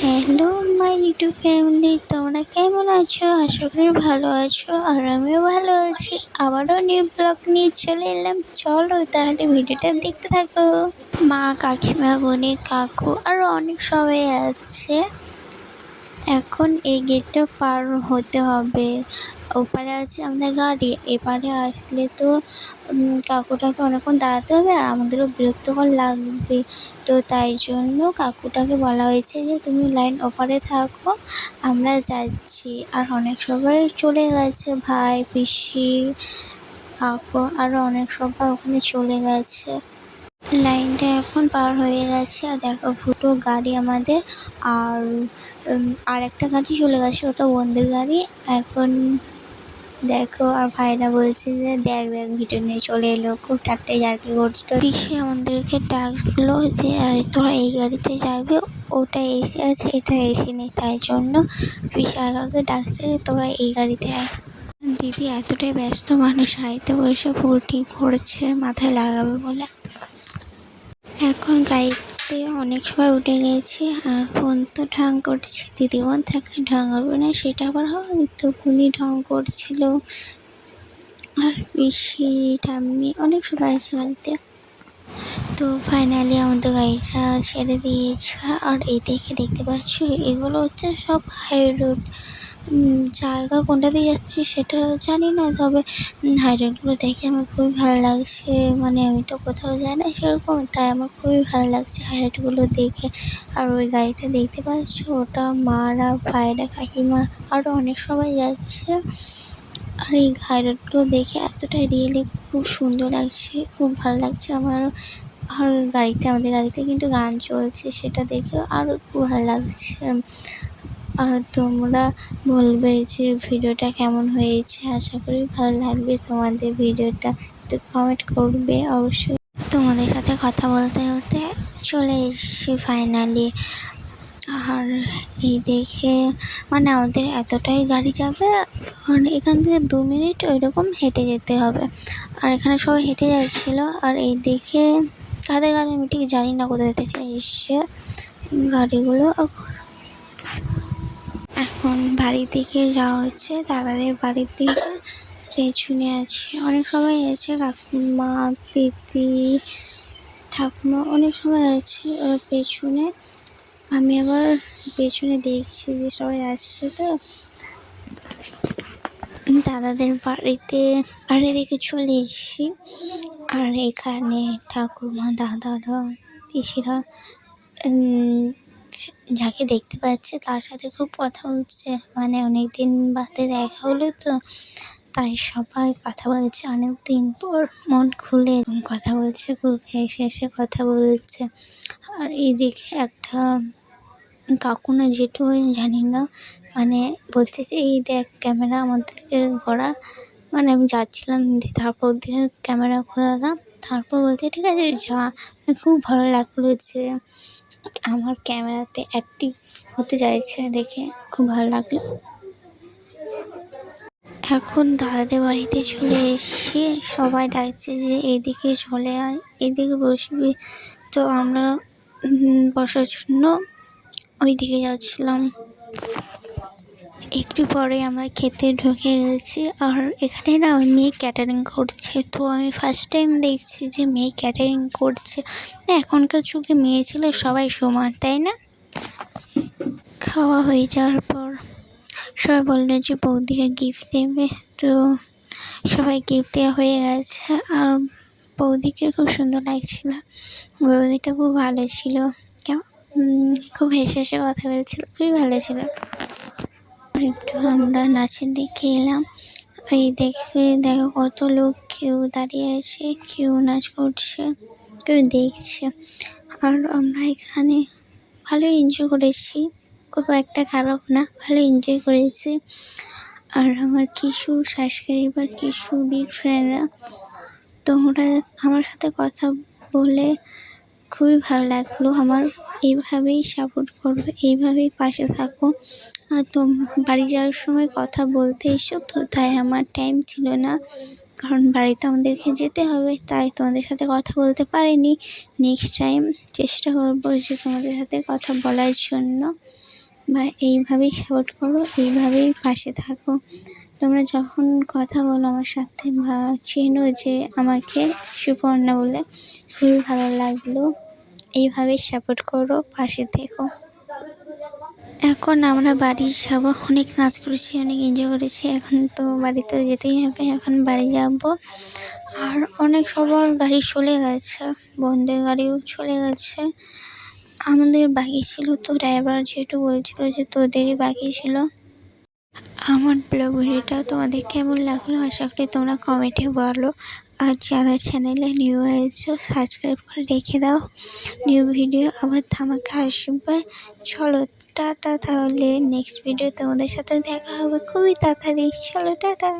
Hello my YouTube family, তোমরা কেমন আছো? আশা করি ভালো আছো আর আমিও ভালো আছি। আবারও নিউ ব্লগ নিয়ে চলে এলাম। চলো তাহলে ভিডিওটা দেখতে থাকো। মা, কাকিমা, বোনে, কাকু আরও অনেক সবাই আছে। এখন এই গেটটা পার হতে হবে। ওপারে আছে আমাদের গাড়ি, এপারে আসলে তো কাকুটাকে অনেকক্ষণ দাঁড়াতে হবে আর আমাদেরও বিরক্তকর লাগবে। তো তাই জন্য কাকুটাকে বলা হয়েছে যে তুমি লাইন ওপারে থাকো, আমরা যাচ্ছি। আর অনেক সবাই চলে গেছে, ভাই, পিসি, কাকু আরও অনেক সবাই ওখানে চলে গেছে। লাইনটা এখন পার হয়ে গেছে আর দেখো দুটো গাড়ি আমাদের, আর একটা গাড়ি চলে গেছে, ওটা বন্ধুর গাড়ি। এখন দেখো আর ভাইরা বলছে যে দেখ দেখ ভিডিও নিয়ে চলে এলো, খুব ঠাট্টাই জার্কি করছিল। পিসি আমাদেরকে ডাকলো যে তোরা এই গাড়িতে যাবে, ওটা এসি আছে এটা এসি নেই, তাই জন্য পিসি আগে ডাকছে যে তোরা এই গাড়িতে আস। দিদি এতটাই ব্যস্ত মানুষ, হাইতে বসে ফুল ঠিক করছে মাথায় লাগাবে বলে। এখন গাড়িতে অনেক সময় উঠে গেছে আর বোন তো ঢং করছে। দিদি বোন থাকলে ঢং হবে না, সেটা আবার হয়তো বোনই ঢং করছিল। আর পিসি, ঠাম্মি অনেক সবাই আছে গাড়িতে। তো ফাইনালি আমাদের গাড়িটা ছেড়ে দিয়েছে। আর এই দেখতে পাচ্ছ এগুলো হচ্ছে সব হাই রোড। জায়গা কোনটা দিয়ে যাচ্ছি সেটা জানি না, তবে হাই রোডগুলো দেখে আমার খুবই ভালো লাগছে। মানে আমি তো কোথাও যাই না সেরকম, তাই আমার খুবই ভালো লাগছে হাই রোডগুলো দেখে। আর ওই গাড়িটা দেখতে পাচ্ছ, ওটা মারা, ভাইরা, কাকিমা আরও অনেক সবাই যাচ্ছে। আর এই হাই রোডগুলো দেখে এতটাই রিয়েলি খুব সুন্দর লাগছে, খুব ভালো লাগছে আমারও। আর আমাদের গাড়িতে কিন্তু গান চলছে, সেটা দেখেও আরও খুব ভালো লাগছে। আর তোমরা বলবে যে ভিডিওটা কেমন হয়েছে, আশা করি ভালো লাগবে তোমাদের ভিডিওটা। তো কমেন্ট করবে অবশ্যই। তোমাদের সাথে কথা বলতে বলতে চলে এসেছি ফাইনালি। আর এই দেখে মানে আমাদের এতটাই গাড়ি যাবে, আর এখান থেকে 2 মিনিট ওইরকম হেঁটে যেতে হবে। আর এখানে সবাই হেঁটে যাচ্ছিলো। আর এই দেখে কাদের গাড়ি আমি ঠিক জানি না কোথা থেকে এসছে গাড়িগুলো। এখন বাড়ির দিকে যাওয়া হচ্ছে, দাদাদের বাড়ির দিকে। পেছনে আছে অনেক সবাই আছে, কাকিমা, দিদি, ঠাকুমা অনেক সবাই আছে ওর পেছনে। আমি আবার পেছনে দেখছি যে সবাই আসছে। তো দাদাদের বাড়ি দেখে চলে এসেছি। আর এখানে ঠাকুমা, দাদারা, পিসিরা যাকে দেখতে পাচ্ছে তার সাথে খুব কথা বলছে। মানে অনেকদিন বাদে দেখা হলো তো, তাই সবাই কথা বলছে, অনেকদিন পর মন খুলে কথা বলছে, খুব হেসে কথা বলছে। আর এইদিকে একটা কাকু না জেঠু জানি না, মানে বলছে যে এই দেখ ক্যামেরা আমাদেরকে ঘোরা। মানে আমি যাচ্ছিলাম, তারপর দিয়ে ক্যামেরা ঘোরালাম, তারপর বলতে ঠিক আছে যা। খুব ভালো লাগলো যে আমার ক্যামেরাতে অ্যাক্টিভ হতে চাইছে, দেখে খুব ভালো লাগলো। এখন দাদাদের বাড়িতে চলে এসেছি, সবাই ডাকছে যে এইদিকে চলে আয়, এইদিকে বসবি। তো আমরা বসার জন্য ওই দিকে যাচ্ছিলাম। একটু পরে আমরা খেতে ঢুকে গেছি। আর এখানে না মেয়ে ক্যাটারিং করছে। তো আমি ফার্স্ট টাইম দেখছি যে মেয়ে ক্যাটারিং করছে। এখনকার যুগে মেয়ে ছেলে সবাই সমান, তাই না? খাওয়া হয়ে যাওয়ার পর সবাই বললো যে বৌদিকে গিফট দেবে। তো সবাই গিফট দেওয়া হয়ে গেছে। আর বৌদিকে খুব সুন্দর লাগছিল, বৌদিটা খুব ভালো ছিল, খুব হেসে কথা বলছিল, খুবই ভালো ছিল। একটু আমরা নাচের দিকে এলাম। এই দেখো কত লোক, কেউ দাঁড়িয়ে আছে, কেউ নাচ করছে, কেউ দেখছে। আর আমরা এখানে ভালো এনজয় করেছি, খুব একটা খারাপ না, ভালো এনজয় করেছি। আর আমার কিছু সাংস্কৃতিক বা কিছু বিগ ফ্রেন্ডরা, তোমরা আমার সাথে কথা বলে খুবই ভালো লাগলো আমার। এইভাবেই সাপোর্ট করো, এইভাবেই পাশে থাকো। আর তোমরা বাড়ি যাওয়ার সময় কথা বলতে এসো, তো তাই আমার টাইম ছিল না, কারণ বাড়িতে আমাদেরকে যেতে হবে, তাই তোমাদের সাথে কথা বলতে পারিনি। নেক্সট টাইম চেষ্টা করবো যে তোমাদের সাথে কথা বলার জন্য। বা এইভাবেই সাপোর্ট করো, এইভাবেই পাশে থাকো। তোমরা যখন কথা বলো আমার সাথে বা চেনো যে আমাকে সুপর্ণা বলে, খুবই ভালো লাগলো। এইভাবেই সাপোর্ট করো, পাশে থেকো। এখন আমরা বাড়ি যাব, অনেক নাচ করেছি, অনেক এনজয় করেছি, এখন তো বাড়িতে যেতেই হবে, এখন বাড়ি যাব। আর অনেক সবার গাড়ি চলে গেছে, বোনদের গাড়িও চলে গেছে, আমাদের বাকি ছিল। তো ড্রাইভার যেহেতু বলছিল যে তোদেরই বাকি ছিল। আমার ব্লগ ভিডিওটা তোমাদের কেমন লাগলো আশা করি তোমরা কমেন্টে বলো। আর যারা চ্যানেলে নিউ হয়েছো সাবস্ক্রাইব করে রেখে দাও, নিউ ভিডিও আবার ধামাকা আসবে। চলো টাটা, তাহলে নেক্সট ভিডিও তোমাদের সাথে দেখা হবে খুবই তাড়াতাড়ি। চলো টাটা।